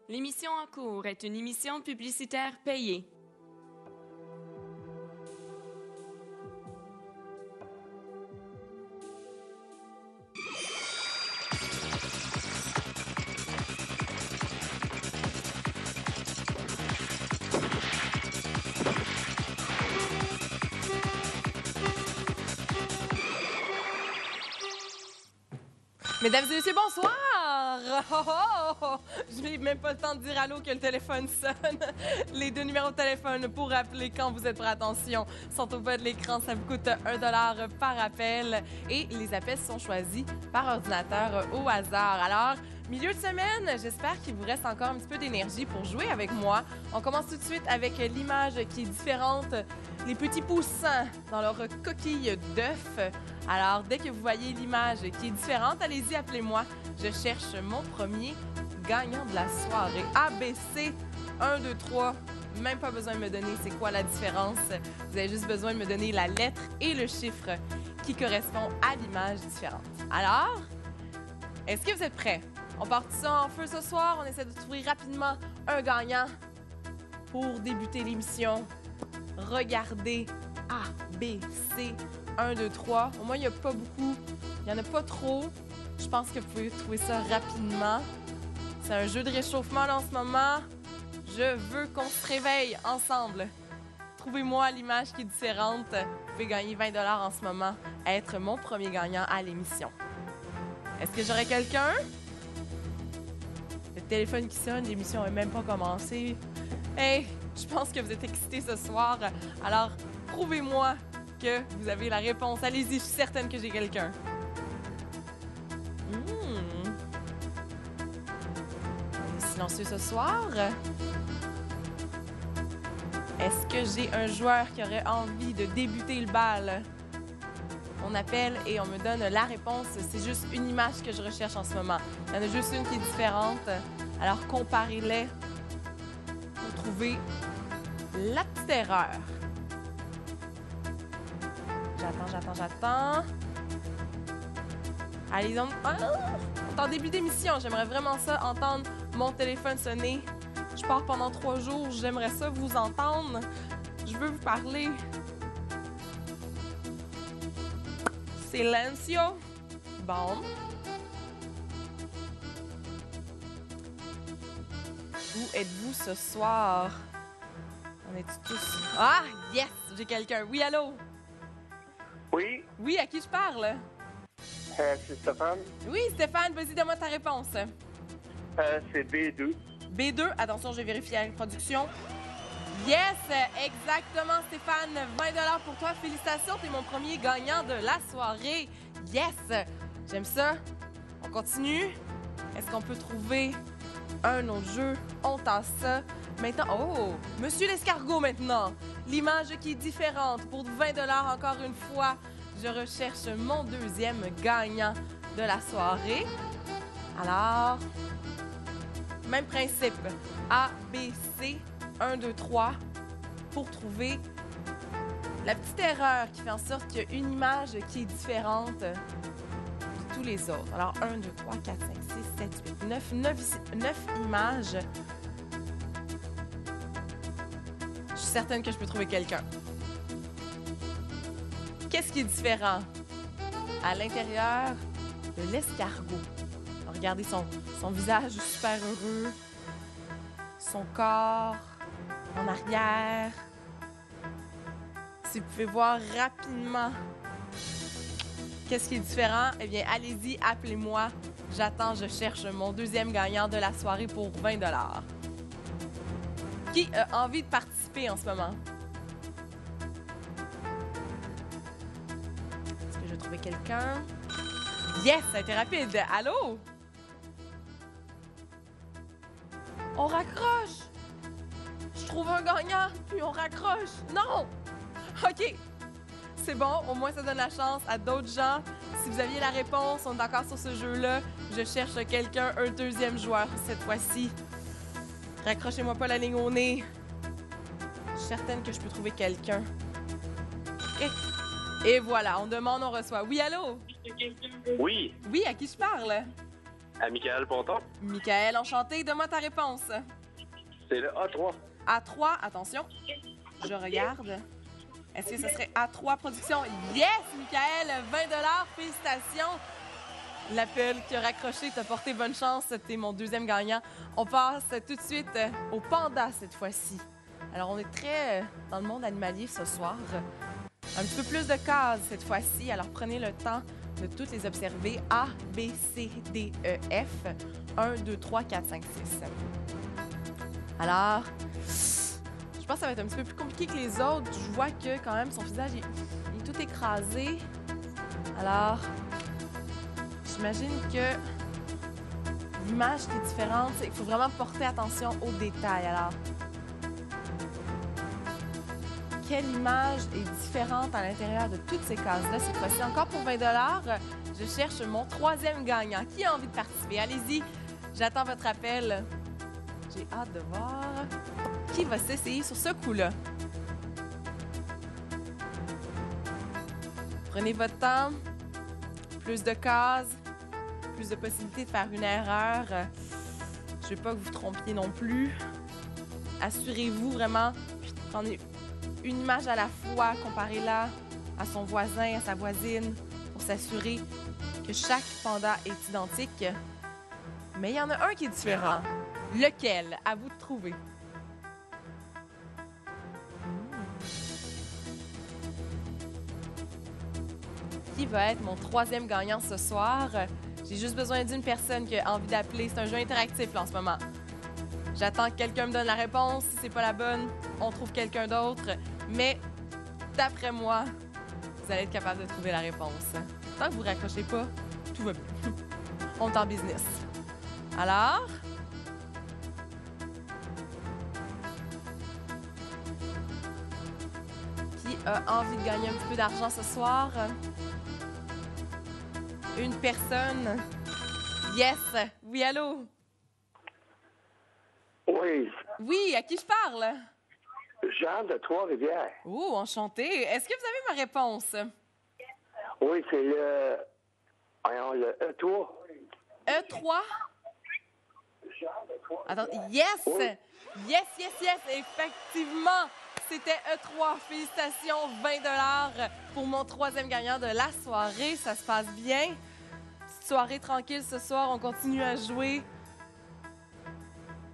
L'émission en cours est une émission publicitaire payée. Mesdames et messieurs, bonsoir! Je n'ai même pas le temps de dire allô que le téléphone sonne. Les deux numéros de téléphone pour appeler quand vous êtes prêts, attention, sont au bas de l'écran. Ça vous coûte 1 $ par appel. Et les appels sont choisis par ordinateur au hasard. Alors, milieu de semaine, j'espère qu'il vous reste encore un petit peu d'énergie pour jouer avec moi. On commence tout de suite avec l'image qui est différente. Les petits poussins dans leur coquille d'œuf. Alors, dès que vous voyez l'image qui est différente, allez-y, appelez-moi. Je cherche mon premier gagnant de la soirée. ABC 1, 2, 3. Même pas besoin de me donner c'est quoi la différence. Vous avez juste besoin de me donner la lettre et le chiffre qui correspond à l'image différente. Alors, est-ce que vous êtes prêts? On part tout ça en feu ce soir. On essaie de trouver rapidement un gagnant pour débuter l'émission. Regardez A, B, C, 1, 2, 3. Au moins, il n'y a pas beaucoup. Il n'y en a pas trop. Je pense que vous pouvez trouver ça rapidement. C'est un jeu de réchauffement là, en ce moment. Je veux qu'on se réveille ensemble. Trouvez-moi l'image qui est différente. Vous pouvez gagner 20 $ en ce moment, être mon premier gagnant à l'émission. Est-ce que j'aurais quelqu'un? Le téléphone qui sonne, l'émission n'a même pas commencé. Hey, je pense que vous êtes excités ce soir. Alors, prouvez-moi que vous avez la réponse. Allez-y, je suis certaine que j'ai quelqu'un. On est silencieux ce soir. Est-ce que j'ai un joueur qui aurait envie de débuter le bal? On appelle et on me donne la réponse. C'est juste une image que je recherche en ce moment. Il y en a juste une qui est différente. Alors, comparez-les pour trouver la petite erreur. J'attends. Allez, on est en début d'émission. J'aimerais vraiment ça, entendre mon téléphone sonner. Je pars pendant 3 jours. J'aimerais ça vous entendre. Je veux vous parler. Silencio. Bon. Où êtes-vous ce soir? On est tous... Ah, yes! J'ai quelqu'un. Oui, allô? Oui, Oui, à qui je parle? c'est Stéphane. Oui, Stéphane, vas-y, donne-moi ta réponse. C'est B2. B2, attention, je vais vérifier la production. Yes, exactement, Stéphane. 20 $ pour toi. Félicitations, t'es mon premier gagnant de la soirée. Yes, j'aime ça. On continue. Est-ce qu'on peut trouver un autre jeu? On tente ça. Maintenant, oh, Monsieur l'escargot maintenant. L'image qui est différente. Pour 20 $ encore une fois, je recherche mon deuxième gagnant de la soirée. Alors, même principe. A, B, C, 1, 2, 3. Pour trouver la petite erreur qui fait en sorte qu'il y a une image qui est différente de tous les autres. Alors, 1, 2, 3, 4, 5, 6, 7, 8, 9 images. Je suis certaine que je peux trouver quelqu'un. Qu'est-ce qui est différent à l'intérieur de l'escargot? Regardez son visage super heureux, son corps en arrière. Si vous pouvez voir rapidement qu'est-ce qui est différent, eh bien, allez-y, appelez-moi. J'attends, je cherche mon deuxième gagnant de la soirée pour 20 $. Qui a envie de participer en ce moment? Est-ce que je vais trouver quelqu'un? Yes, ça a été rapide. Allô? On raccroche! Je trouve un gagnant, puis on raccroche. Non! OK. C'est bon, au moins ça donne la chance à d'autres gens. Si vous aviez la réponse, on est d'accord sur ce jeu-là. Je cherche quelqu'un, un deuxième joueur cette fois-ci. Raccrochez-moi pas la ligne au nez. Je suis certaine que je peux trouver quelqu'un. Et voilà, on demande, on reçoit. Oui, allô? Oui, Oui, à qui je parle? À Michael Ponton. Michael, enchanté. Donne-moi ta réponse. C'est le A3. A3, attention. Je regarde. Est-ce que ce serait A3 Production? Yes, Michael, 20 $. Félicitations. L'appel qui a raccroché t'a porté bonne chance. T'es mon deuxième gagnant. On passe tout de suite au panda cette fois-ci. Alors, on est très dans le monde animalier ce soir. Un petit peu plus de cases cette fois-ci. Alors, prenez le temps de toutes les observer. A, B, C, D, E, F. 1, 2, 3, 4, 5, 6. Alors, je pense que ça va être un petit peu plus compliqué que les autres. Je vois que quand même son visage il est tout écrasé. Alors, j'imagine que l'image qui est différente, c'est qu'il faut vraiment porter attention aux détails. Alors, quelle image est différente à l'intérieur de toutes ces cases-là cette fois-ci? Encore pour 20 $, je cherche mon troisième gagnant. Qui a envie de participer? Allez-y, j'attends votre appel. J'ai hâte de voir qui va s'essayer sur ce coup-là. Prenez votre temps. Plus de cases, plus de possibilités de faire une erreur. Je ne veux pas que vous vous trompiez non plus. Assurez-vous vraiment de prendre une image à la fois, comparez-la à son voisin, à sa voisine, pour s'assurer que chaque panda est identique. Mais il y en a un qui est différent. Lequel? À vous de trouver. Qui va être mon troisième gagnant ce soir? J'ai juste besoin d'une personne qui a envie d'appeler. C'est un jeu interactif là, en ce moment. J'attends que quelqu'un me donne la réponse. Si c'est pas la bonne, on trouve quelqu'un d'autre. Mais d'après moi, vous allez être capable de trouver la réponse. Tant que vous ne raccrochez pas, tout va bien. On est en business. Alors... qui a envie de gagner un petit peu d'argent ce soir? Une personne. Yes! Oui, allô? Oui. Oui, à qui je parle? Jean de Trois-Rivières. Oh, enchanté. Est-ce que vous avez ma réponse? Oui, c'est le... Voyons, le E3. E3? Attends, yes! Oui. Yes, yes, yes! Effectivement, c'était E3. Félicitations, 20 $ pour mon troisième gagnant de la soirée. Ça se passe bien. Petite soirée tranquille ce soir. On continue à jouer.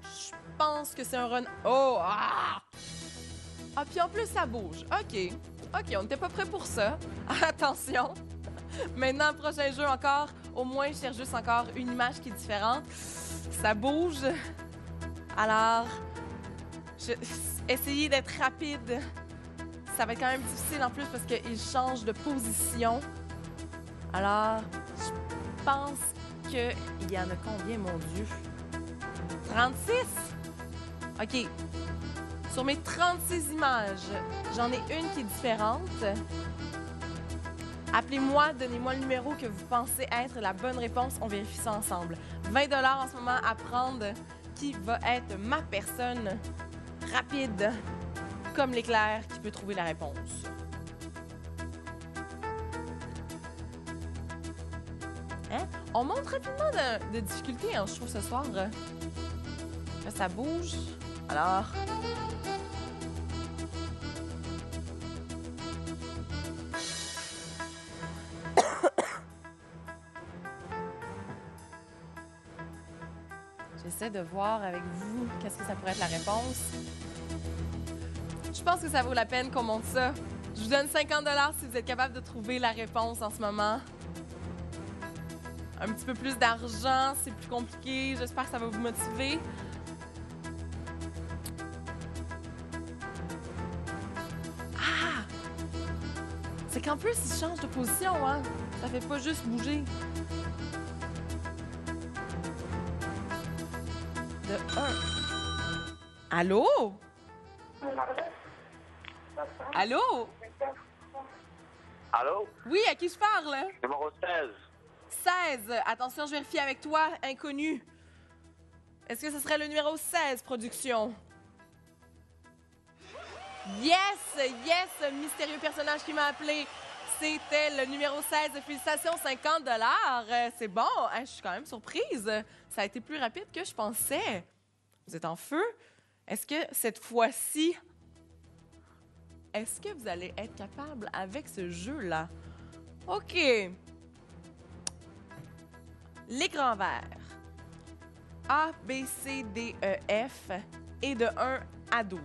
Je pense que c'est un run... Oh! Ah! Ah, puis en plus, ça bouge. OK. OK, on n'était pas prêt pour ça. Attention. Maintenant, prochain jeu encore. Au moins, je cherche juste encore une image qui est différente. Ça bouge. Alors, essayez d'être rapide. Ça va être quand même difficile en plus parce qu'il change de position. Alors, je pense qu'il y en a combien, mon Dieu? 36? OK. Sur mes 36 images, j'en ai une qui est différente. Appelez-moi, donnez-moi le numéro que vous pensez être la bonne réponse. On vérifie ça ensemble. 20 $ en ce moment à prendre. Qui va être ma personne rapide, comme l'éclair, qui peut trouver la réponse? Hein? On monte rapidement de difficulté, hein, je trouve, ce soir. Là, ça bouge. Alors... J'essaie de voir avec vous qu'est-ce que ça pourrait être la réponse. Je pense que ça vaut la peine qu'on monte ça. Je vous donne 50 $ si vous êtes capable de trouver la réponse en ce moment. Un petit peu plus d'argent, c'est plus compliqué. J'espère que ça va vous motiver. Ah! C'est qu'en plus, il change de position, hein? Ça fait pas juste bouger. De 1. Allô? Allô? Allô? Oui, à qui je parle? Numéro 16. 16. Attention, je vérifie avec toi, inconnu. Est-ce que ce serait le numéro 16, production? Yes! Yes! Mystérieux personnage qui m'a appelé. c'était le numéro 16. Félicitations, 50 C'est bon. Hein, je suis quand même surprise. Ça a été plus rapide que je pensais. Vous êtes en feu. Est-ce que cette fois-ci, est-ce que vous allez être capable avec ce jeu-là? OK. Les grands vers. A, B, C, D, E, F et de 1 à 12.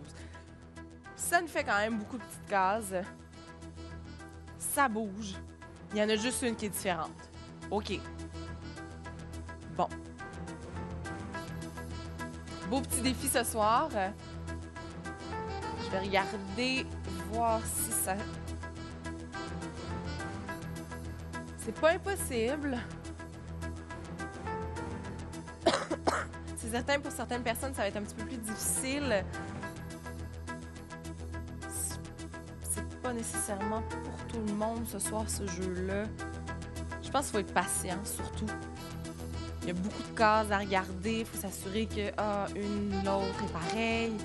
Ça nous fait quand même beaucoup de petites cases. Ça bouge. Il y en a juste une qui est différente. OK. Bon. Beau petit défi ce soir. Je vais regarder, voir si ça... C'est pas impossible. C'est certain, pour certaines personnes, ça va être un petit peu plus difficile. C'est pas nécessairement pour tout le monde ce soir, ce jeu-là. Je pense qu'il faut être patient, surtout. Il y a beaucoup de cases à regarder. Il faut s'assurer que l'autre est pareille.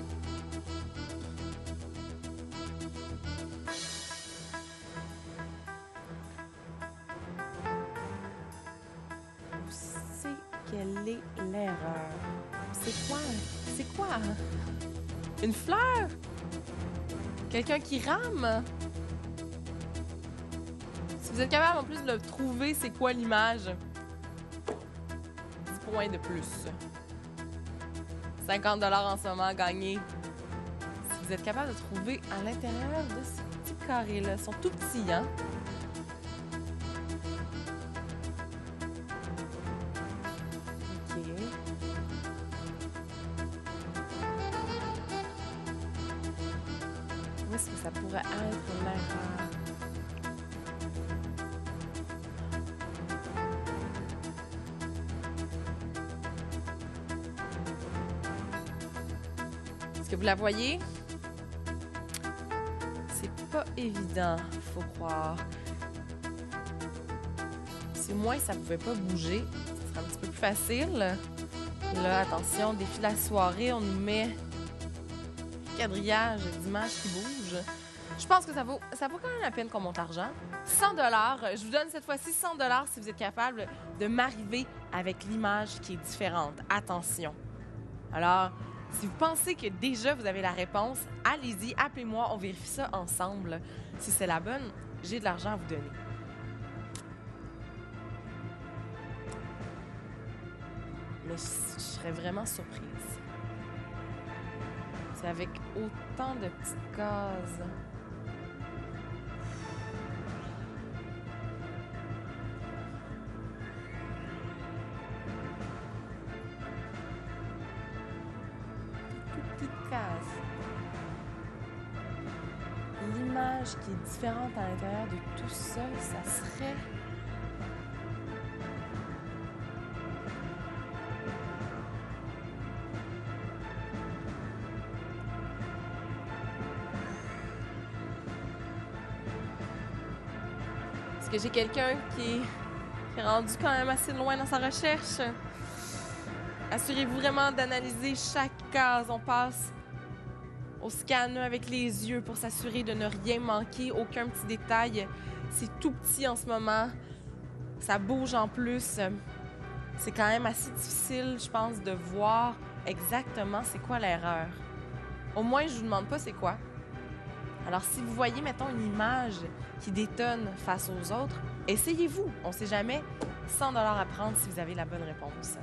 Où c'est quelle est l'erreur? C'est quoi? C'est quoi? Une fleur? Quelqu'un qui rame? Si vous êtes capable en plus de le trouver, c'est quoi l'image? 10 points de plus. 50 en ce moment à gagner. Si vous êtes capable de trouver à l'intérieur de ces petits carrés-là, ils sont tout petits, hein? OK. Où est-ce que ça pourrait être l'erreur? Est-ce que vous la voyez? C'est pas évident, faut croire. Si au moins ça pouvait pas bouger, ça serait un petit peu plus facile. Là, attention, défi de la soirée, on nous met quadrillage d'images qui bougent. Je pense que ça vaut quand même la peine qu'on monte l'argent. 100 $. Je vous donne cette fois-ci 100 $ si vous êtes capable de m'arriver avec l'image qui est différente. Attention. Alors, si vous pensez que déjà vous avez la réponse, allez-y, appelez-moi, on vérifie ça ensemble. Si c'est la bonne, j'ai de l'argent à vous donner. Mais je serais vraiment surprise. C'est avec autant de petites cases. L'image qui est différente à l'intérieur de tout ça, ça serait... Est-ce que j'ai quelqu'un qui est rendu quand même assez loin dans sa recherche? Assurez-vous vraiment d'analyser chaque case. On passe au scanner avec les yeux pour s'assurer de ne rien manquer, aucun petit détail. C'est tout petit en ce moment. Ça bouge en plus. C'est quand même assez difficile, je pense, de voir exactement c'est quoi l'erreur. Au moins, je vous demande pas c'est quoi. Alors, si vous voyez, mettons, une image qui détonne face aux autres, essayez-vous. On sait jamais. 100 $ à prendre si vous avez la bonne réponse.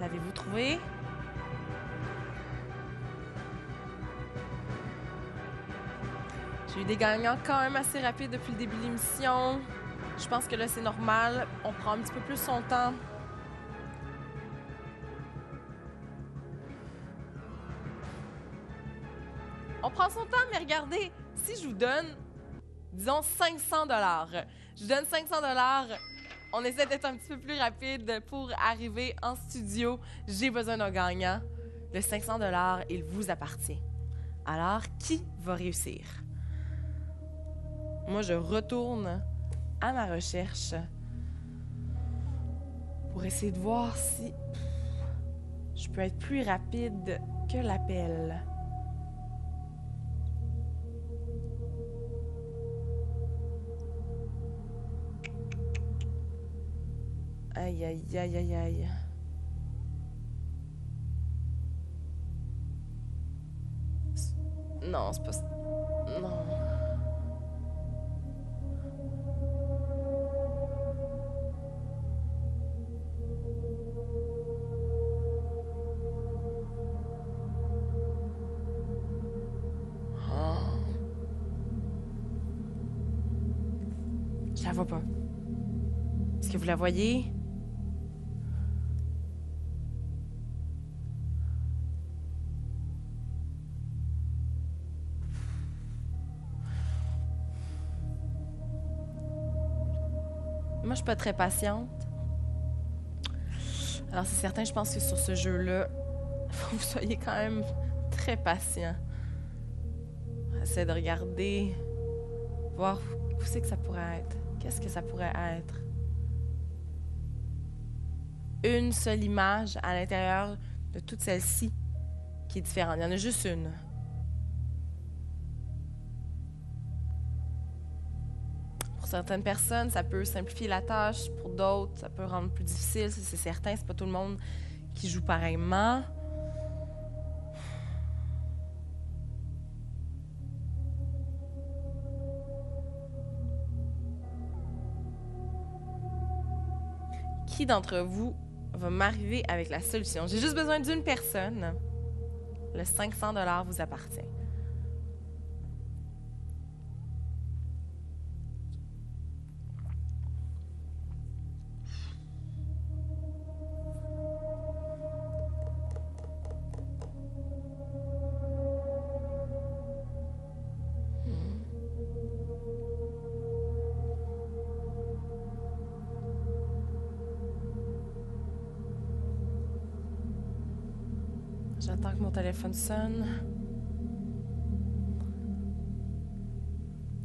L'avez-vous trouvé? J'ai eu des gagnants quand même assez rapides depuis le début de l'émission. Je pense que là, c'est normal. On prend un petit peu plus son temps. On prend son temps, mais regardez, si je vous donne, disons, 500 $, je vous donne 500 $, on essaie d'être un petit peu plus rapide pour arriver en studio. J'ai besoin d'un gagnant. Le 500 il vous appartient. Alors, qui va réussir? Moi, je retourne à ma recherche pour essayer de voir si je peux être plus rapide que l'appel. Aïe, aïe, aïe, aïe, aïe. Non, c'est pas... Non. Je la vois pas. Est-ce que vous la voyez? Moi, je suis pas très patiente. Alors, c'est certain, je pense que sur ce jeu-là, il faut que vous soyez quand même très patient. Essayez de regarder, voir où c'est que ça pourrait être. Qu'est-ce que ça pourrait être? Une seule image à l'intérieur de toutes celles-ci qui est différente. Il y en a juste une. Pour certaines personnes, ça peut simplifier la tâche. Pour d'autres, ça peut rendre plus difficile. Ça, c'est certain. C'est pas tout le monde qui joue pareillement. Qui d'entre vous va m'arriver avec la solution? J'ai juste besoin d'une personne. Le 500 $ vous appartient. J'attends que mon téléphone sonne.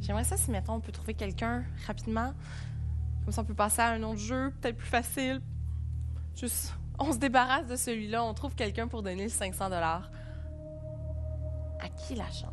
J'aimerais ça si, mettons, on peut trouver quelqu'un rapidement. Comme ça, on peut passer à un autre jeu, peut-être plus facile. Juste, on se débarrasse de celui-là, on trouve quelqu'un pour donner le 500 $. À qui la chance?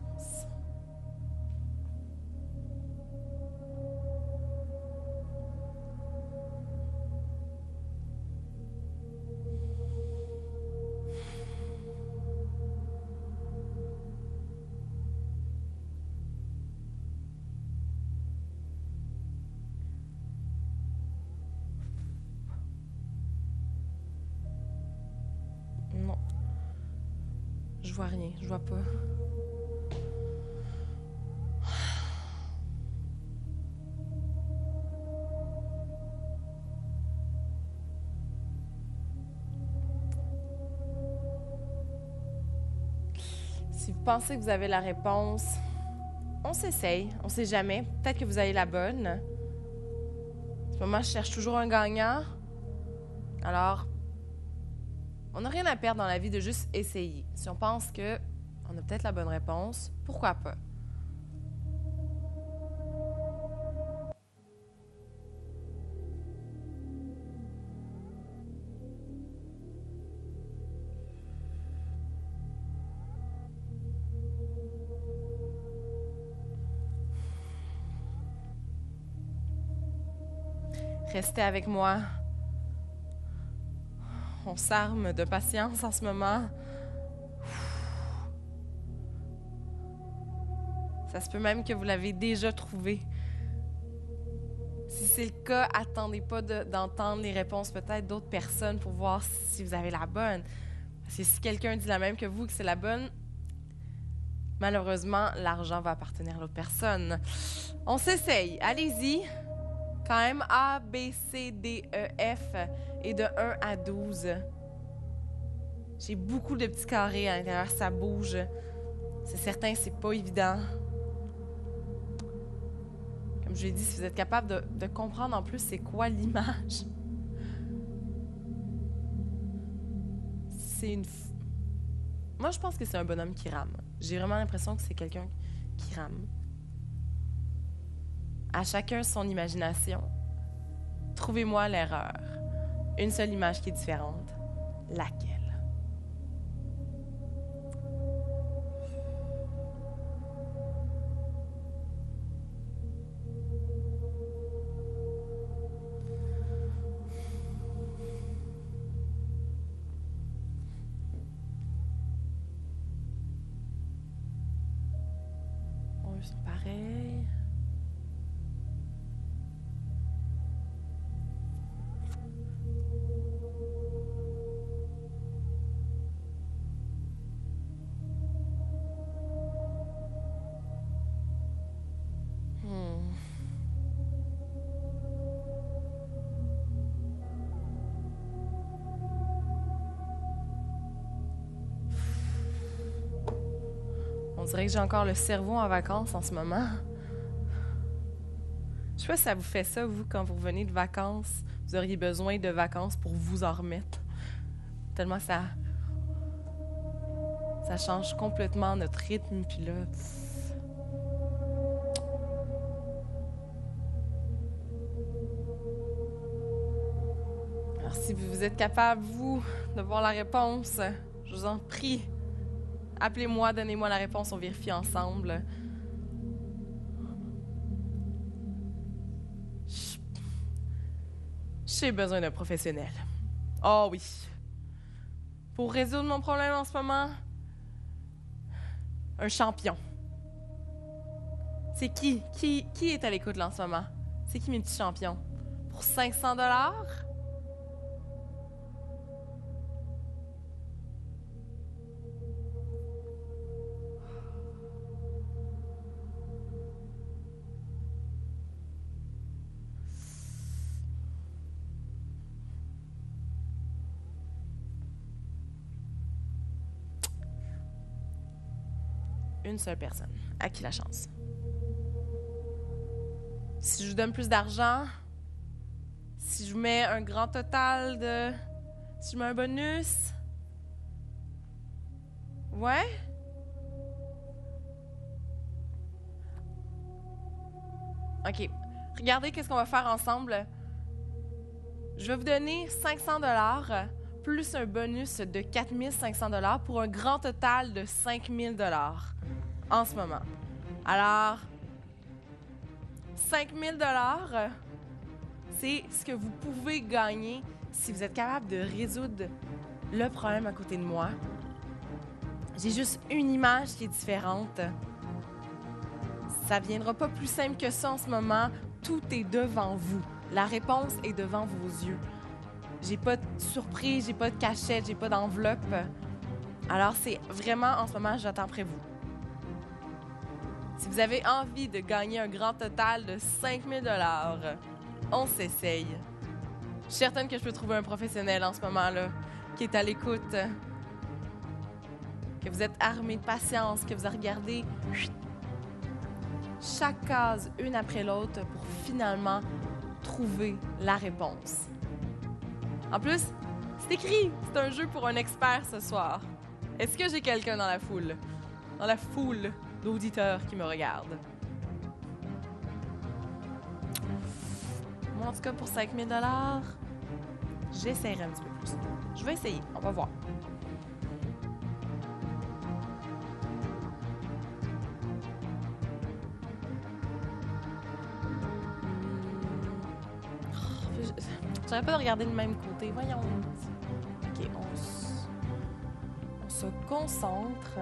Non. Je vois rien, je vois pas. Si vous pensez que vous avez la réponse, on s'essaye, on sait jamais. Peut-être que vous avez la bonne. En ce moment, je cherche toujours un gagnant. Alors, on n'a rien à perdre dans la vie de juste essayer. Si on pense que on a peut-être la bonne réponse, pourquoi pas? Restez avec moi. On s'arme de patience en ce moment. Ça se peut même que vous l'avez déjà trouvé. Si c'est le cas, attendez pas d'entendre les réponses peut-être d'autres personnes pour voir si vous avez la bonne. Parce que si quelqu'un dit la même que vous, que c'est la bonne, malheureusement, l'argent va appartenir à l'autre personne. On s'essaye. Allez-y. Quand même A, B, C, D, E, F et de 1 à 12. J'ai beaucoup de petits carrés à l'intérieur, ça bouge. C'est certain, c'est pas évident. Comme je l'ai dit, si vous êtes capable de comprendre en plus c'est quoi l'image. C'est une... Moi, je pense que c'est un bonhomme qui rame. J'ai vraiment l'impression que c'est quelqu'un qui rame. À chacun son imagination. Trouvez-moi l'erreur. Une seule image qui est différente. Laquelle? Ils sont pareils. On dirait que j'ai encore le cerveau en vacances en ce moment. Je sais pas si ça vous fait ça, vous, quand vous revenez de vacances. Vous auriez besoin de vacances pour vous en remettre. Tellement ça change complètement notre rythme, puis là... Alors, si vous êtes capable, vous, de voir la réponse, je vous en prie, appelez-moi, donnez-moi la réponse, on vérifie ensemble. J'ai besoin d'un professionnel. Oh oui. Pour résoudre mon problème en ce moment, un champion. C'est qui? Qui est à l'écoute là en ce moment? C'est qui mes petits champions? Pour 500 $? Une seule personne. À qui la chance? Si je vous donne plus d'argent, si je vous mets un grand total de... Si je mets un bonus... Ouais? OK. Regardez qu'est-ce qu'on va faire ensemble. Je vais vous donner 500 $ plus un bonus de 4 500 $ pour un grand total de 5 000 $ en ce moment. Alors, 5 000 $, c'est ce que vous pouvez gagner si vous êtes capable de résoudre le problème à côté de moi. J'ai juste une image qui est différente. Ça ne viendra pas plus simple que ça en ce moment. Tout est devant vous. La réponse est devant vos yeux. J'ai pas de surprise, j'ai pas de cachette, j'ai pas d'enveloppe. Alors, c'est vraiment, en ce moment, j'attends près vous. Si vous avez envie de gagner un grand total de 5 000 $, on s'essaye. Je suis certaine que je peux trouver un professionnel en ce moment-là qui est à l'écoute, que vous êtes armé de patience, que vous avez regardé chaque case une après l'autre pour finalement trouver la réponse. En plus, c'est écrit, c'est un jeu pour un expert ce soir. Est-ce que j'ai quelqu'un dans la foule? Dans la foule d'auditeurs qui me regardent? Moi, en tout cas, pour 5 000 $, j'essaierai un petit peu plus. Je vais essayer, on va voir. J'aurais pas de regarder le même côté. Voyons. OK, on se concentre.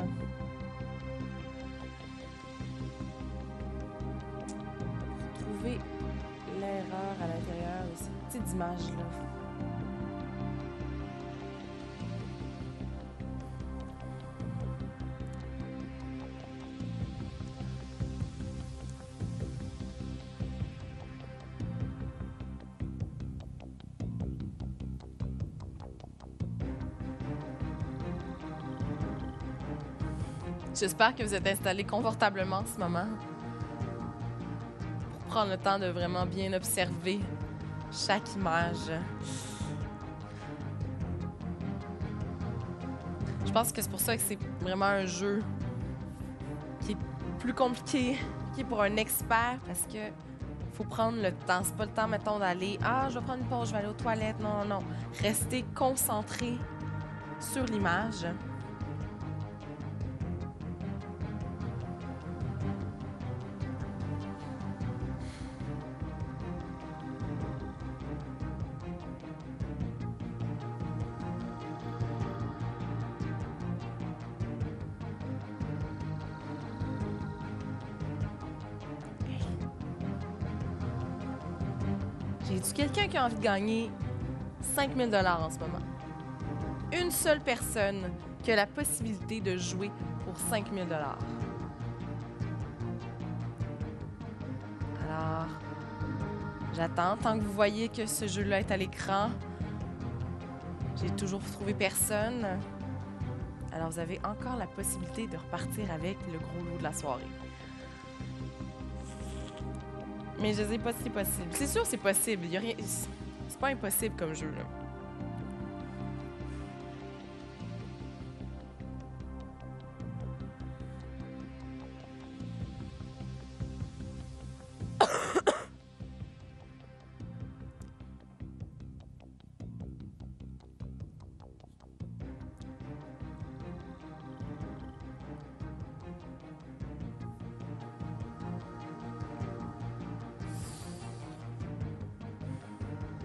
Pour trouver l'erreur à l'intérieur de ces petites images-là. J'espère que vous êtes installés confortablement en ce moment pour prendre le temps de vraiment bien observer chaque image. Je Je pense que c'est pour ça que c'est vraiment un jeu qui est plus compliqué pour un expert parce que faut prendre le temps. C'est pas le temps, mettons, d'aller « Ah, je vais prendre une pause, je vais aller aux toilettes. » Non, non, non. Restez concentré sur l'image. J'ai-tu quelqu'un qui a envie de gagner 5 000 $ en ce moment? Une seule personne qui a la possibilité de jouer pour 5 000 $. Alors, j'attends tant que vous voyez que ce jeu-là est à l'écran. J'ai toujours trouvé personne. Alors, vous avez encore la possibilité de repartir avec le gros lot de la soirée. Mais je sais pas si c'est possible. C'est sûr c'est possible. Y a rien... C'est pas impossible comme jeu, là.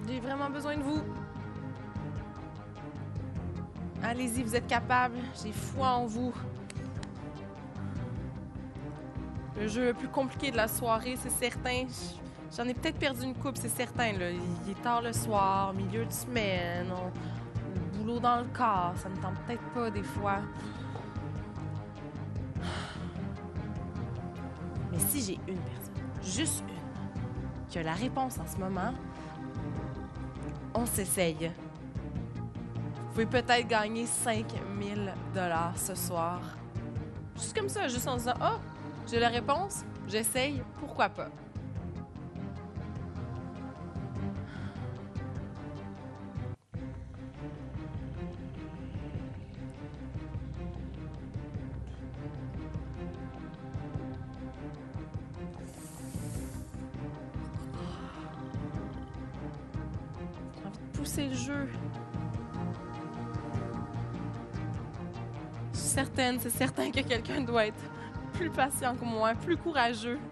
J'ai vraiment besoin de vous. Allez-y, vous êtes capables. J'ai foi en vous. Le jeu le plus compliqué de la soirée, c'est certain. J'en ai peut-être perdu une coupe, c'est certain. Là. Il est tard le soir, milieu de semaine. Le boulot dans le corps, ça ne tente peut-être pas des fois. Mais si j'ai une personne, juste une, qui a la réponse en ce moment, on s'essaye. Vous pouvez peut-être gagner 5 000 $ ce soir. Juste comme ça, juste en disant « Ah, j'ai la réponse, j'essaye, pourquoi pas? » Pousser le jeu. Je suis certaine, c'est certain que quelqu'un doit être plus patient que moi, plus courageux. «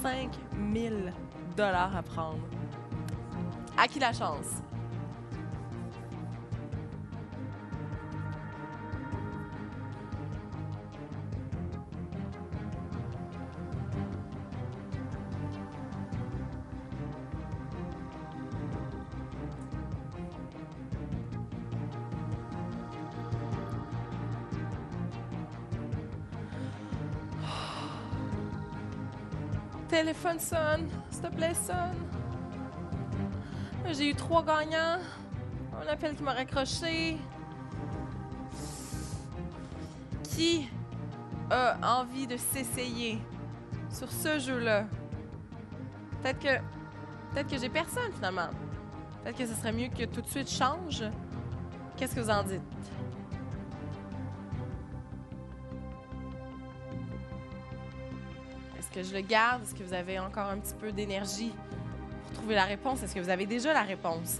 5 000 $ à prendre. À qui la chance? Téléphone sonne. S'il te plaît, sonne. J'ai eu 3 gagnants. Un appel qui m'a raccroché. Qui a envie de s'essayer sur ce jeu-là? Peut-être que j'ai personne, finalement. Peut-être que ce serait mieux que tout de suite je change. Qu'est-ce que vous en dites? Est-ce que je le garde? Est-ce que vous avez encore un petit peu d'énergie pour trouver la réponse? Est-ce que vous avez déjà la réponse?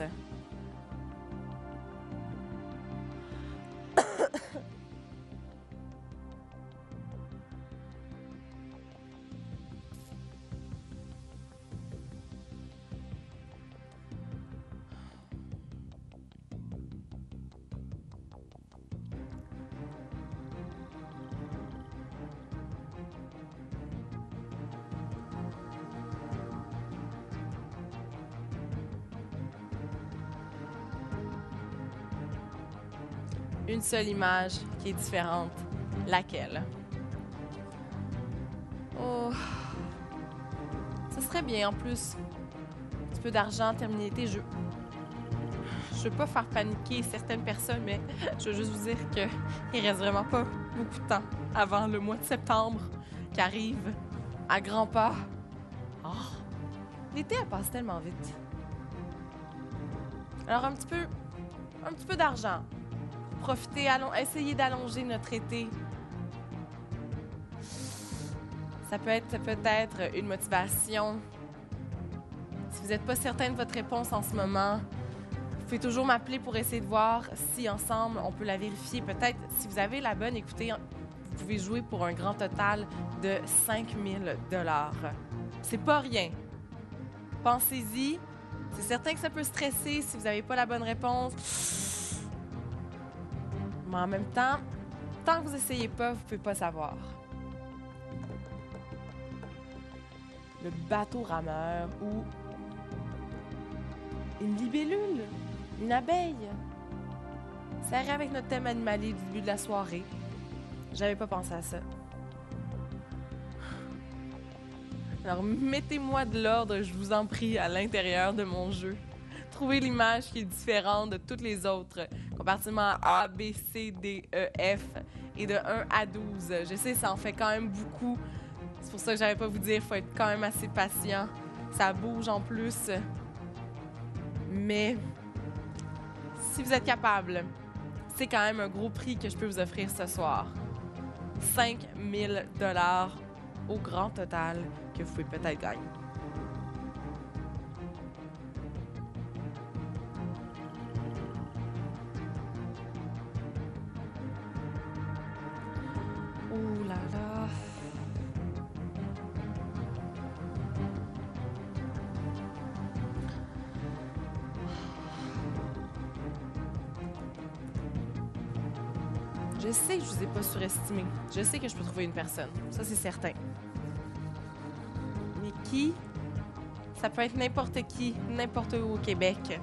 Une seule image qui est différente. Laquelle? Oh. Ça serait bien en plus. Un petit peu d'argent, terminer l'été. Je veux pas faire paniquer certaines personnes, mais je veux juste vous dire qu'il reste vraiment pas beaucoup de temps avant le mois de septembre qui arrive à grands pas. Oh. L'été, elle passe tellement vite. Alors, un petit peu d'argent. Profitez, essayez d'allonger notre été. Ça peut être peut-être une motivation. Si vous n'êtes pas certain de votre réponse en ce moment, vous pouvez toujours m'appeler pour essayer de voir si ensemble on peut la vérifier. Peut-être, si vous avez la bonne, écoutez, vous pouvez jouer pour un grand total de 5 000 $. C'est pas rien. Pensez-y. C'est certain que ça peut stresser si vous n'avez pas la bonne réponse. Mais en même temps, tant que vous n'essayez pas, vous ne pouvez pas savoir. Le bateau rameur ou une libellule, une abeille. Ça irait avec notre thème animalier du début de la soirée. J'avais pas pensé à ça. Alors, mettez-moi de l'ordre, je vous en prie, à l'intérieur de mon jeu. Trouvez l'image qui est différente de toutes les autres. Compartiment A, B, C, D, E, F et de 1 à 12. Je sais, ça en fait quand même beaucoup. C'est pour ça que j'arrête pas vous dire, il faut être quand même assez patient. Ça bouge en plus. Mais si vous êtes capable, c'est quand même un gros prix que je peux vous offrir ce soir. 5 000 $ au grand total que vous pouvez peut-être gagner. Oh là là! Je sais que je vous ai pas surestimé. Je sais que je peux trouver une personne. Ça, c'est certain. Mais qui? Ça peut être n'importe qui, n'importe où au Québec.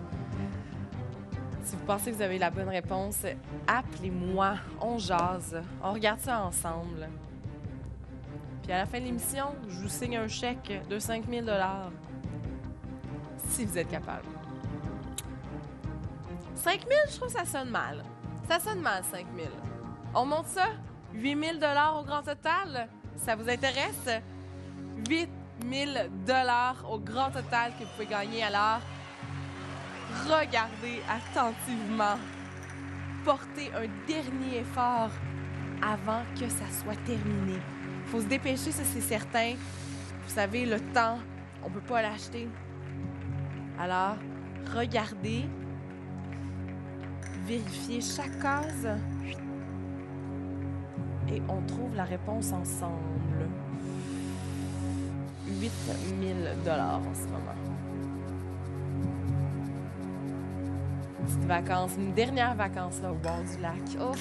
Si vous pensez que vous avez la bonne réponse, appelez-moi. On jase. On regarde ça ensemble. Puis à la fin de l'émission, je vous signe un chèque de 5 000 $. Si vous êtes capable. 5 000, je trouve que ça sonne mal. Ça sonne mal, 5 000. On monte ça? 8 000 $ au grand total? Ça vous intéresse? 8 000 $ au grand total que vous pouvez gagner. Alors, regardez attentivement. Portez un dernier effort avant que ça soit terminé. Il faut se dépêcher, ça c'est certain. Vous savez, le temps, on ne peut pas l'acheter. Alors, regardez. Vérifiez chaque case. Et on trouve la réponse ensemble. 8 000 $ en ce moment. Une petite vacance, une dernière vacance là, au bord du lac. Oh,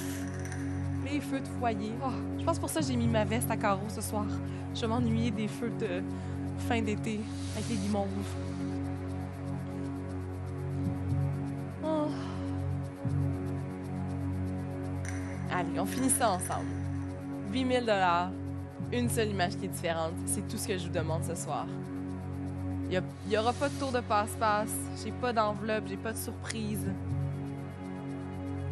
les feux de foyer. Oh, je pense pour ça que j'ai mis ma veste à carreaux ce soir. Je vais m'ennuyer des feux de fin d'été avec les guimauves. Oh. Allez, on finit ça ensemble. 8 000 $, une seule image qui est différente. C'est tout ce que je vous demande ce soir. Il n'y aura pas de tour de passe-passe. J'ai pas d'enveloppe, j'ai pas de surprise.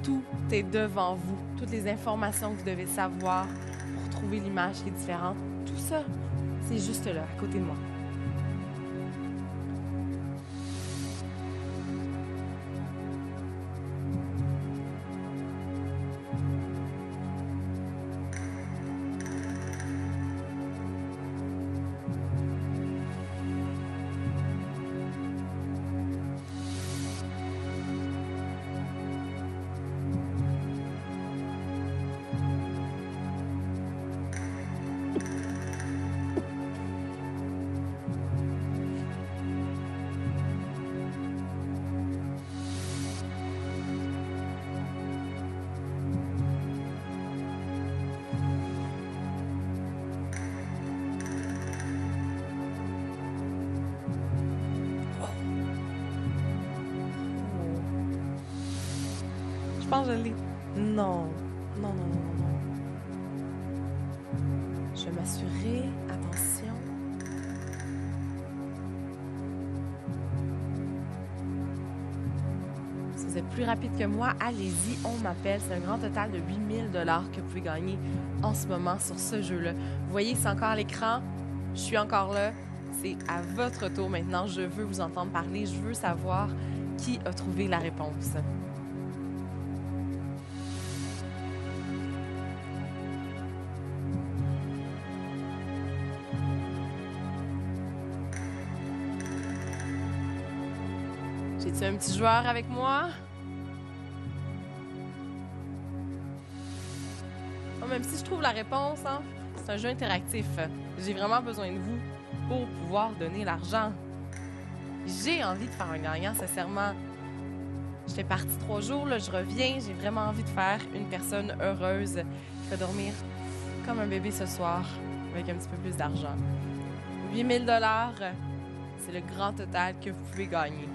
Tout est devant vous. Toutes les informations que vous devez savoir pour trouver l'image qui est différente. Tout ça, c'est juste là, à côté de moi. Je pense que je l'ai. Non. Non. Je vais m'assurer. Attention. Si vous êtes plus rapide que moi, allez-y, on m'appelle. C'est un grand total de 8 000 $ que vous pouvez gagner en ce moment sur ce jeu-là. Vous voyez, c'est encore à l'écran. Je suis encore là. C'est à votre tour maintenant. Je veux vous entendre parler. Je veux savoir qui a trouvé la réponse. J'ai-tu un petit joueur avec moi? Oh, même si je trouve la réponse, hein, c'est un jeu interactif. J'ai vraiment besoin de vous pour pouvoir donner l'argent. J'ai envie de faire un gagnant, sincèrement. J'étais partie 3 jours, là, je reviens. J'ai vraiment envie de faire une personne heureuse qui va dormir comme un bébé ce soir avec un petit peu plus d'argent. 8 000 $, c'est le grand total que vous pouvez gagner.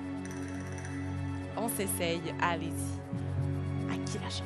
On s'essaye, allez-y. À qui la chance?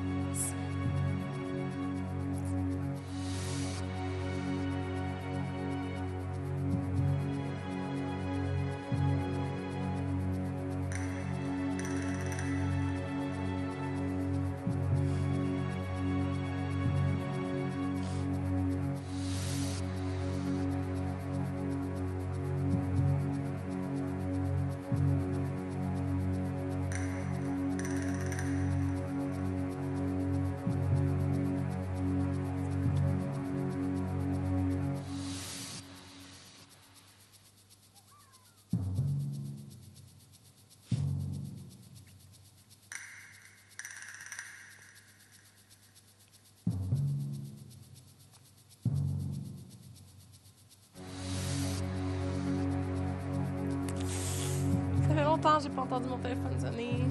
Ça fait longtemps que j'ai pas entendu mon téléphone sonner.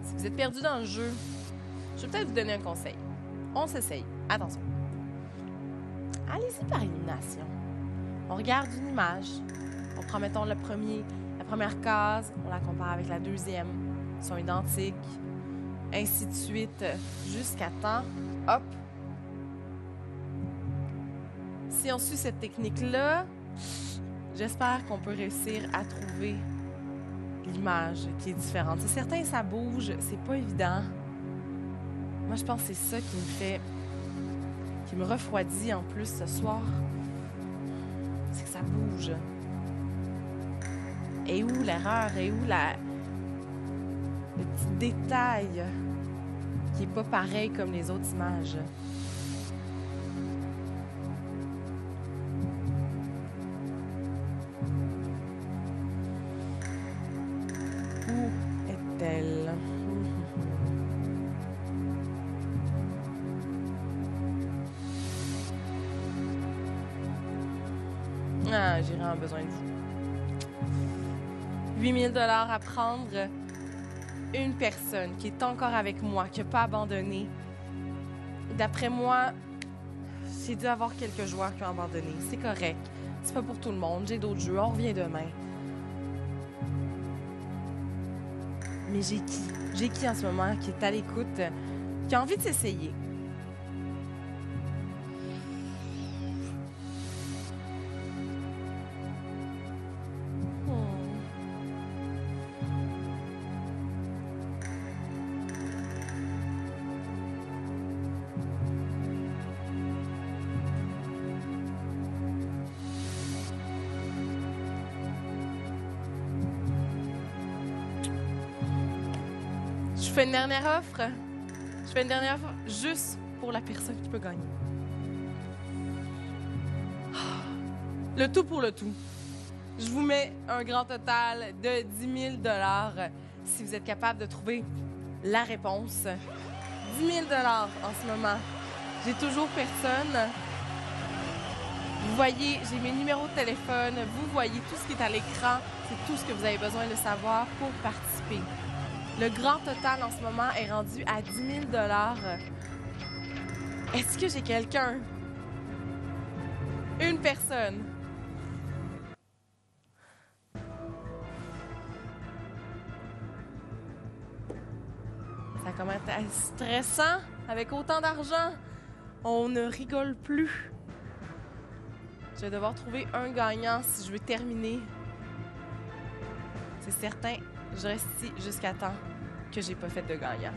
Si vous êtes perdu dans le jeu, je vais peut-être vous donner un conseil. On s'essaye. Attention. Allez-y par élimination. On regarde une image. On prend, mettons, la première case. On la compare avec la deuxième. Ils sont identiques. Ainsi de suite. Jusqu'à temps. Hop. Si on suit cette technique-là, j'espère qu'on peut réussir à trouver l'image qui est différente. C'est certain, ça bouge. C'est pas évident. Moi, je pense que c'est ça qui me refroidit en plus ce soir. C'est que ça bouge. Et où l'erreur? Et où le petit détail qui est pas pareil comme les autres images? Où est-elle? Ah, j'ai vraiment besoin de vous. 8 000 $ à prendre. Une personne qui est encore avec moi, qui n'a pas abandonné. D'après moi, j'ai dû avoir quelques joueurs qui ont abandonné. C'est correct. C'est pas pour tout le monde. J'ai d'autres jeux. On revient demain. Mais j'ai qui? J'ai qui en ce moment qui est à l'écoute, qui a envie de s'essayer? Je fais une dernière offre. Je fais une dernière offre juste pour la personne qui peut gagner. Le tout pour le tout. Je vous mets un grand total de 10 000 $ si vous êtes capable de trouver la réponse. 10 000 $ en ce moment. J'ai toujours personne. Vous voyez, j'ai mes numéros de téléphone. Vous voyez tout ce qui est à l'écran. C'est tout ce que vous avez besoin de savoir pour participer. Le grand total en ce moment est rendu à 10 000 $. Est-ce que j'ai quelqu'un? Une personne. comment être stressant avec autant d'argent. On ne rigole plus. Je vais devoir trouver un gagnant si je veux terminer. C'est certain, je reste ici jusqu'à temps que j'ai pas fait de gagnant.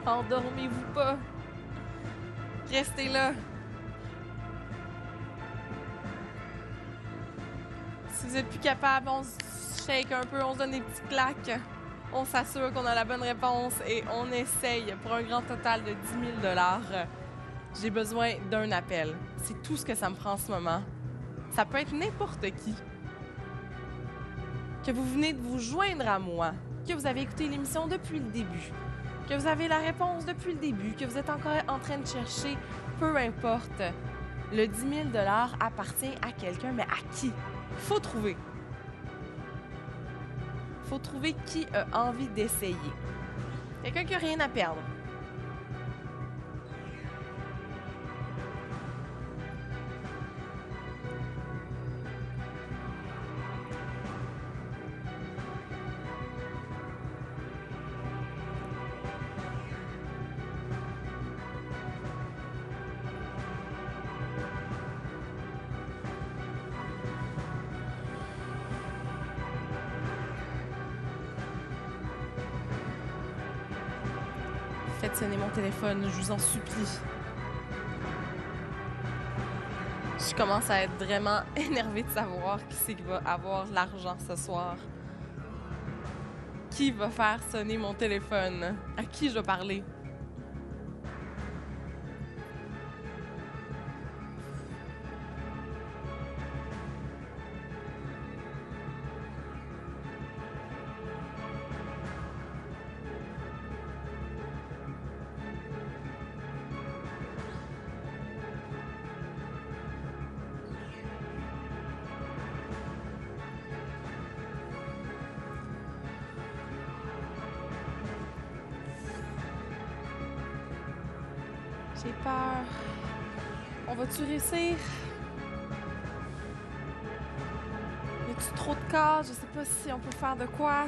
Endormez-vous pas. Restez là. Si vous n'êtes plus capable, on se shake un peu, on se donne des petites claques. On s'assure qu'on a la bonne réponse et on essaye pour un grand total de 10 000 $. J'ai besoin d'un appel. C'est tout ce que ça me prend en ce moment. Ça peut être n'importe qui. Que vous venez de vous joindre à moi, que vous avez écouté l'émission depuis le début, que vous avez la réponse depuis le début, que vous êtes encore en train de chercher, peu importe. Le 10 000 $ appartient à quelqu'un, mais à qui? Faut trouver. Faut trouver qui a envie d'essayer. Quelqu'un qui n'a rien à perdre. Faites sonner mon téléphone, je vous en supplie. Je commence à être vraiment énervée de savoir qui c'est qui va avoir l'argent ce soir. Qui va faire sonner mon téléphone? À qui je vais parler? J'ai peur. On va-tu réussir? Y a-tu trop de cas? Je sais pas si on peut faire de quoi.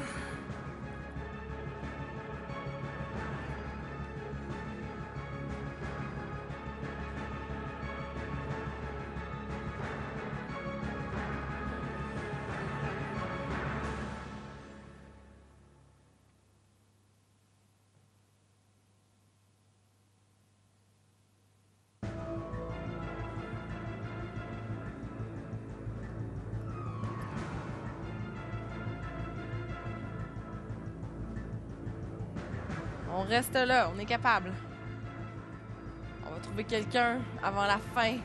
On reste là, on est capable. On va trouver quelqu'un avant la fin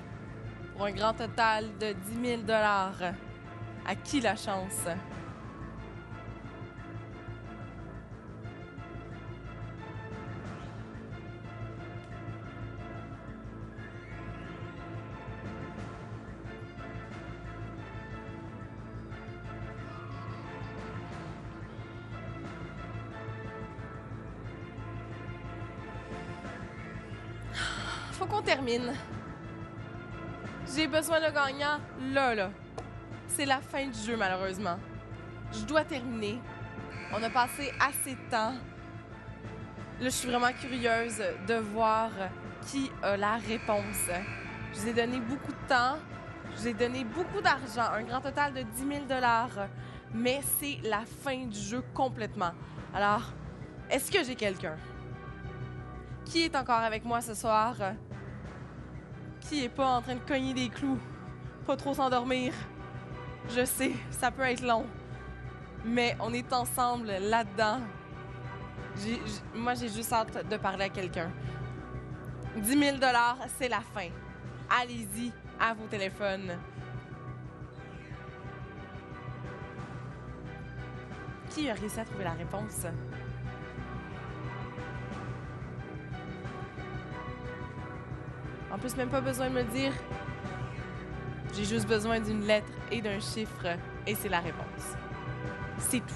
pour un grand total de 10 000 $. À qui la chance? Faut qu'on termine. J'ai besoin de gagnant là. C'est la fin du jeu, malheureusement. Je dois terminer. On a passé assez de temps. Là, je suis vraiment curieuse de voir qui a la réponse. Je vous ai donné beaucoup de temps. Je vous ai donné beaucoup d'argent. Un grand total de 10 000 $. Mais c'est la fin du jeu complètement. Alors, est-ce que j'ai quelqu'un? Qui est encore avec moi ce soir? Qui est pas en train de cogner des clous? Pas trop s'endormir? Je sais, ça peut être long. Mais on est ensemble là-dedans. Moi, j'ai juste hâte de parler à quelqu'un. 10 000 $, c'est la fin. Allez-y, à vos téléphones. Qui a réussi à trouver la réponse? En plus, même pas besoin de me dire. J'ai juste besoin d'une lettre et d'un chiffre, et c'est la réponse. C'est tout.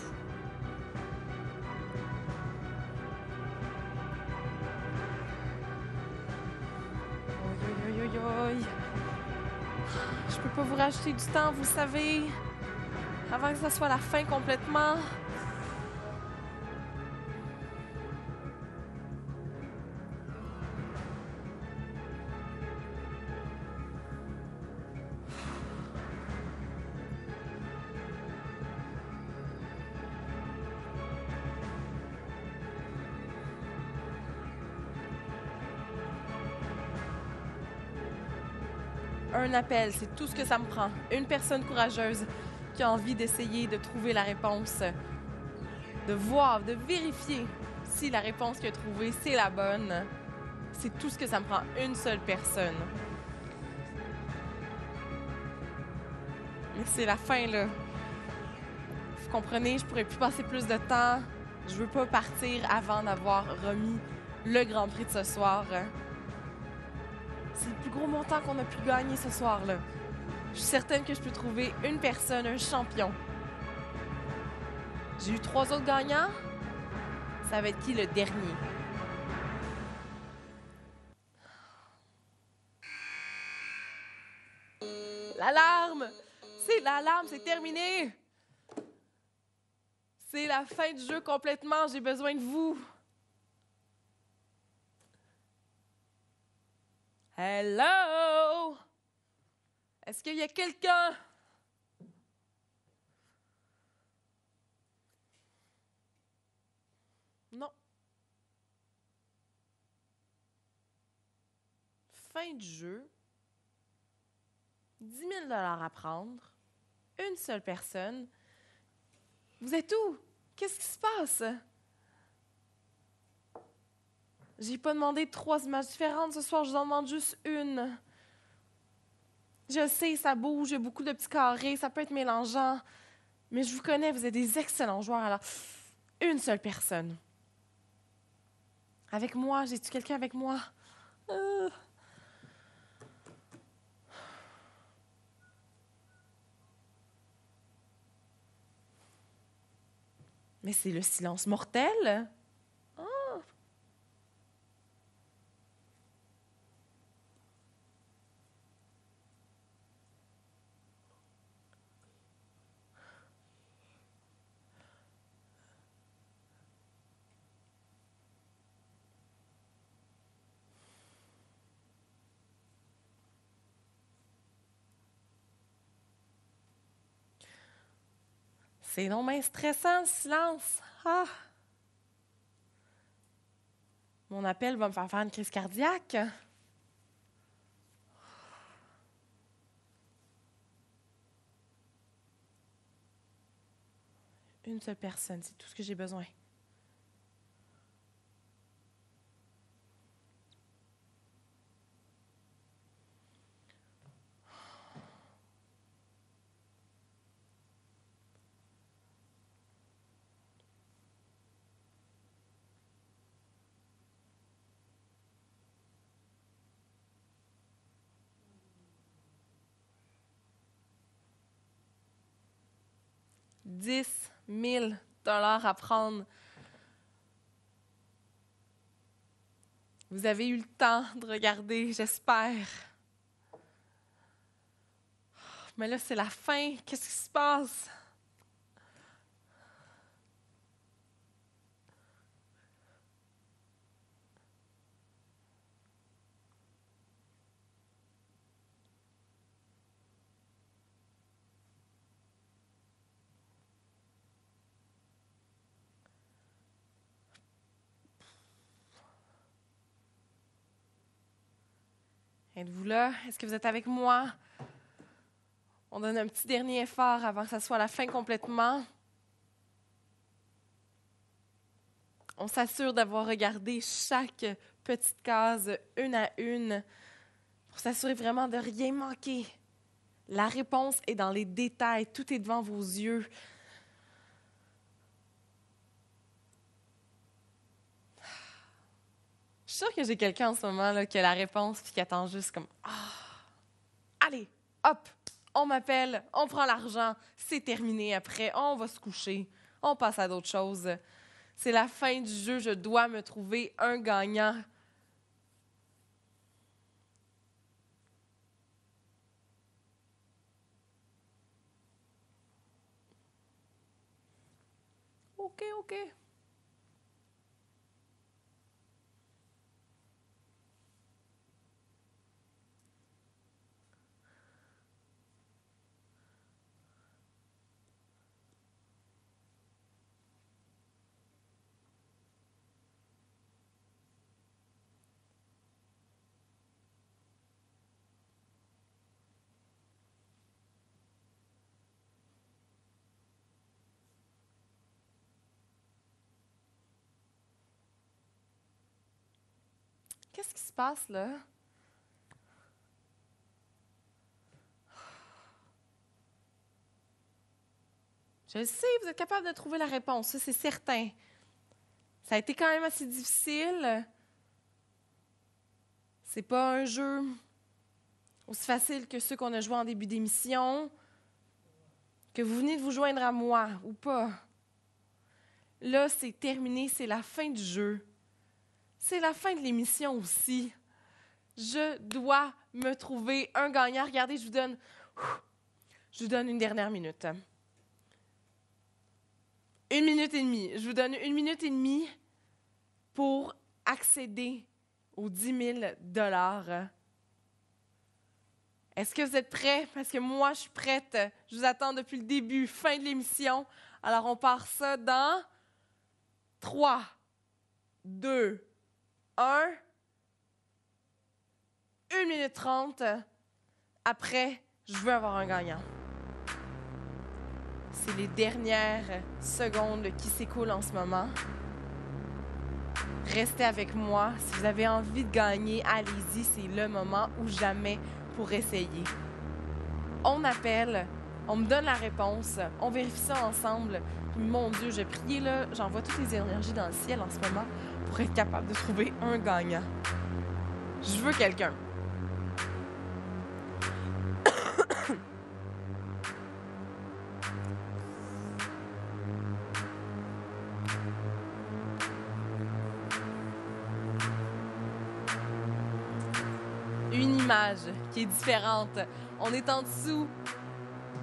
Oi, oi, oi, oi, oi. Je peux pas vous rajouter du temps, vous savez, avant que ça soit la fin complètement. Un appel, c'est tout ce que ça me prend. Une personne courageuse qui a envie d'essayer de trouver la réponse, de voir, de vérifier si la réponse qu'il a trouvée, c'est la bonne. C'est tout ce que ça me prend. Une seule personne. Mais c'est la fin, là. Vous comprenez, je pourrais plus passer plus de temps. Je veux pas partir avant d'avoir remis le Grand Prix de ce soir. C'est le plus gros montant qu'on a pu gagner ce soir-là. Je suis certaine que je peux trouver une personne, un champion. J'ai eu 3 autres gagnants. Ça va être qui le dernier? L'alarme! C'est l'alarme, c'est terminé! C'est la fin du jeu complètement, j'ai besoin de vous. Hello? Est-ce qu'il y a quelqu'un? Non. Fin du jeu. 10 000 $ à prendre. Une seule personne. Vous êtes où? Qu'est-ce qui se passe? J'ai pas demandé 3 images différentes ce soir, je vous en demande juste une. Je sais, ça bouge, il y a beaucoup de petits carrés, ça peut être mélangeant. Mais je vous connais, vous êtes des excellents joueurs, alors une seule personne. Avec moi, j'ai-tu quelqu'un avec moi? Mais c'est le silence mortel. Oh. C'est non bien stressant, le silence. Ah. Mon appel va me faire une crise cardiaque. Une seule personne, c'est tout ce que j'ai besoin. $10 000 à prendre. Vous avez eu le temps de regarder, j'espère. Mais là, c'est la fin. Qu'est-ce qui se passe? Êtes-vous là? Est-ce que vous êtes avec moi? On donne un petit dernier effort avant que ça soit la fin complètement. On s'assure d'avoir regardé chaque petite case une à une pour s'assurer vraiment de rien manquer. La réponse est dans les détails, tout est devant vos yeux. suis sûre que j'ai quelqu'un en ce moment là, qui a la réponse puis qui attend juste comme « Ah! Allez, hop! On m'appelle, on prend l'argent, c'est terminé après, on va se coucher, on passe à d'autres choses. C'est la fin du jeu, je dois me trouver un gagnant. » OK. Qu'est-ce qui se passe là? Je le sais, vous êtes capable de trouver la réponse, ça c'est certain. Ça a été quand même assez difficile. C'est pas un jeu aussi facile que ceux qu'on a joués en début d'émission. Que vous venez de vous joindre à moi ou pas. Là, c'est terminé, c'est la fin du jeu. C'est la fin de l'émission aussi. Je dois me trouver un gagnant. Regardez, je vous donne une dernière minute. 1 minute et demie. Je vous donne 1 minute et demie pour accéder aux 10 000 $. Est-ce que vous êtes prêts? Parce que moi, je suis prête. Je vous attends depuis le début, fin de l'émission. Alors, on part ça dans 3, 2, 1. 1 minute 30. Après, je veux avoir un gagnant. C'est les dernières secondes qui s'écoulent en ce moment. Restez avec moi. Si vous avez envie de gagner, allez-y. C'est le moment ou jamais pour essayer. On appelle, on me donne la réponse, on vérifie ça ensemble. Puis, mon Dieu, je prie, là, j'envoie toutes les énergies dans le ciel en ce moment pour être capable de trouver un gagnant. Je veux quelqu'un. Une image qui est différente. On est en dessous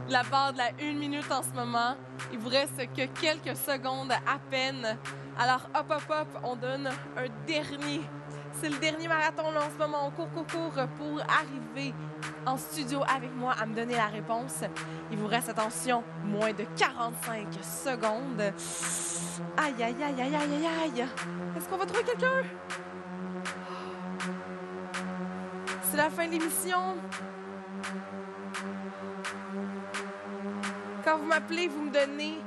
de la barre de la 1 minute en ce moment. Il vous reste que quelques secondes à peine. Alors, hop, on donne un dernier. C'est le dernier marathon là, en ce moment. On court pour arriver en studio avec moi à me donner la réponse. Il vous reste, attention, moins de 45 secondes. Aïe. Est-ce qu'on va trouver quelqu'un? C'est la fin de l'émission. Quand vous m'appelez, vous me donnez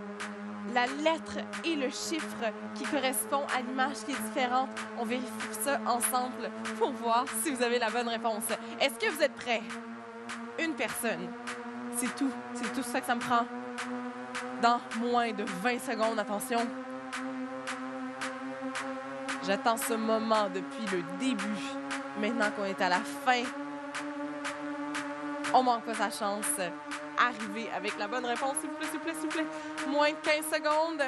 la lettre et le chiffre qui correspond à l'image qui est différente. On vérifie ça ensemble pour voir si vous avez la bonne réponse. Est-ce que vous êtes prêts? Une personne. C'est tout. C'est tout ça que ça me prend. Dans moins de 20 secondes, attention. J'attends ce moment depuis le début. Maintenant qu'on est à la fin, on manque pas sa chance. Arriver avec la bonne réponse, s'il vous plaît. Moins de 15 secondes.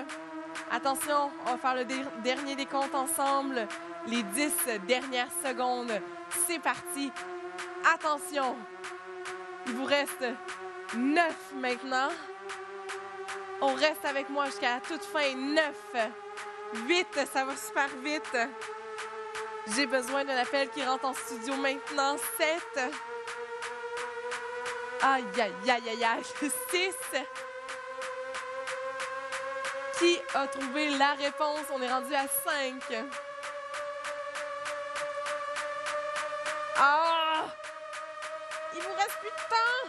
Attention, on va faire le dernier décompte ensemble. Les 10 dernières secondes. C'est parti. Attention. Il vous reste 9 maintenant. On reste avec moi jusqu'à la toute fin. 9. 8, ça va super vite. J'ai besoin d'un appel qui rentre en studio maintenant. 7. Aïe. 6. Qui a trouvé la réponse? On est rendu à 5. Ah! Il vous reste plus de temps!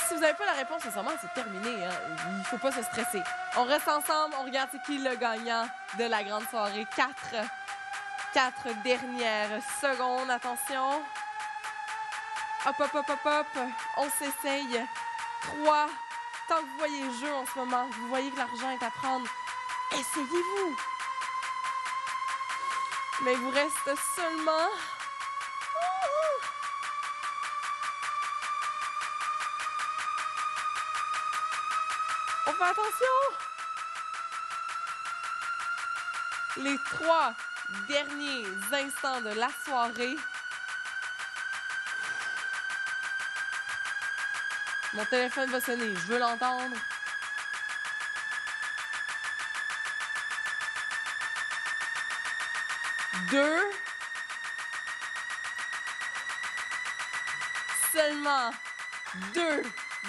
Si vous n'avez pas la réponse, nécessairement, c'est terminé. Hein? Il ne faut pas se stresser. On reste ensemble, on regarde c'est qui le gagnant de la grande soirée. 4 dernières secondes, attention. Hop. On s'essaye. 3. Tant que vous voyez le jeu en ce moment, vous voyez que l'argent est à prendre. Essayez-vous. Mais il vous reste seulement... On fait attention! Les 3 derniers instants de la soirée. Mon téléphone va sonner, je veux l'entendre. Seulement 2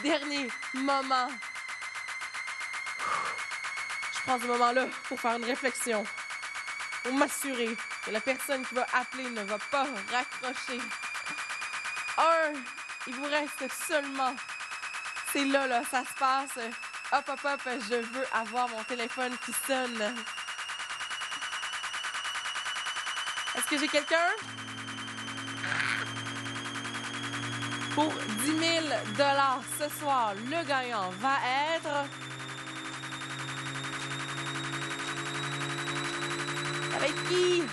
derniers moments. Je prends ce moment-là pour faire une réflexion, pour m'assurer que la personne qui va appeler ne va pas raccrocher. Il vous reste seulement... C'est là, ça se passe. Hop, hop, hop, je veux avoir mon téléphone qui sonne. Est-ce que j'ai quelqu'un? Pour 10 000 $ ce soir, le gagnant va être... Avec qui?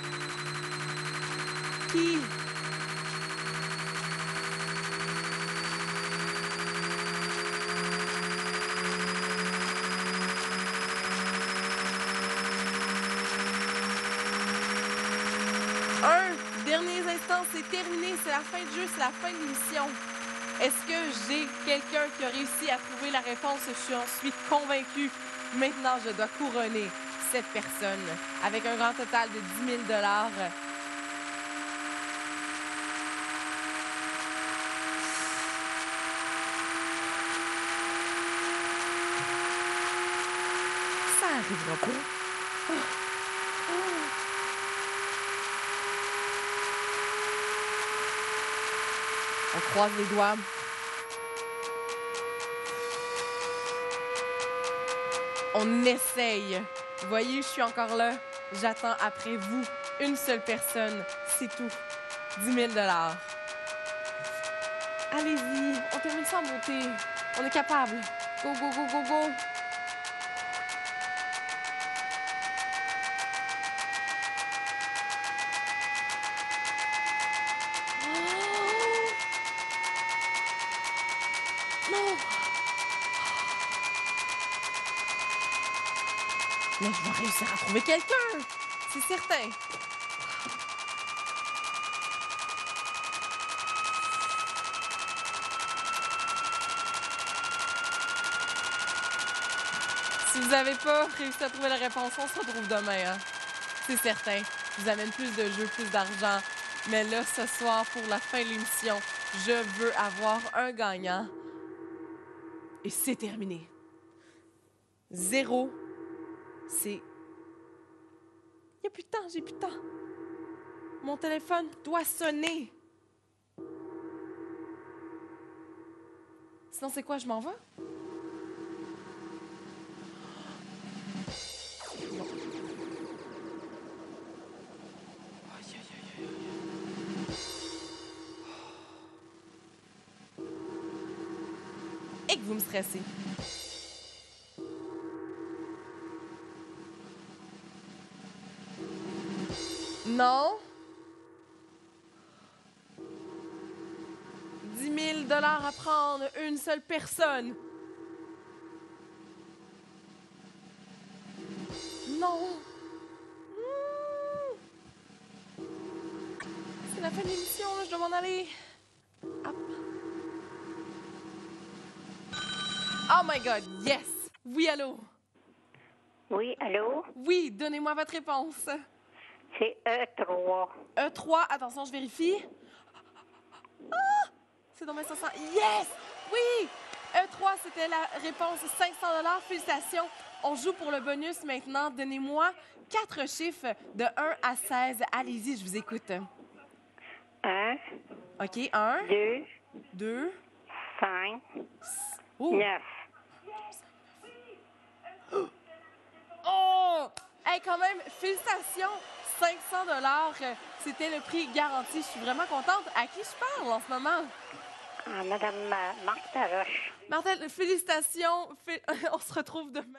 Qui? Derniers instants, c'est terminé, c'est la fin du jeu, c'est la fin de l'émission. Est-ce que j'ai quelqu'un qui a réussi à trouver la réponse? Je suis convaincue. Maintenant, je dois couronner cette personne avec un grand total de 10 000 $. Ça arrivera pas. On croise les doigts. On essaye. Vous voyez, je suis encore là. J'attends après vous une seule personne. C'est tout. 10 000 $. Allez-y. On termine ça en beauté. On est capable. Go, go, go, go, go. Non! Mais je vais réussir à trouver quelqu'un! C'est certain! Si vous n'avez pas réussi à trouver la réponse, on se retrouve demain. Hein? C'est certain. Je vous amène plus de jeux, plus d'argent. Mais là, ce soir, pour la fin de l'émission, je veux avoir un gagnant. Et c'est terminé. 0. C'est... Il n'y a plus de temps, j'ai plus de temps. Mon téléphone doit sonner. Sinon, c'est quoi, je m'en vais? Non. Aïe, aïe, aïe, aïe. Et que vous me stressez. Non. 10 000 $ à prendre, une seule personne. Non. C'est la fin de l'émission, là, je dois m'en aller. Hop. Oh my God, yes! Oui, allô? Oui, allô? Oui, donnez-moi votre réponse. C'est E3. E3, attention, je vérifie. Ah! C'est dans mes 500. Yes! Oui! E3, c'était la réponse 500 $. Félicitations. On joue pour le bonus maintenant. Donnez-moi 4 chiffres de 1 à 16. Allez-y, je vous écoute. 1, OK, 1, 2, 2, 5, oh! 9. Oh! Hey, quand même, félicitations! 500 $, c'était le prix garanti. Je suis vraiment contente. À qui je parle en ce moment? Ah, Madame Marthe Roche. Marthe, félicitations. On se retrouve demain.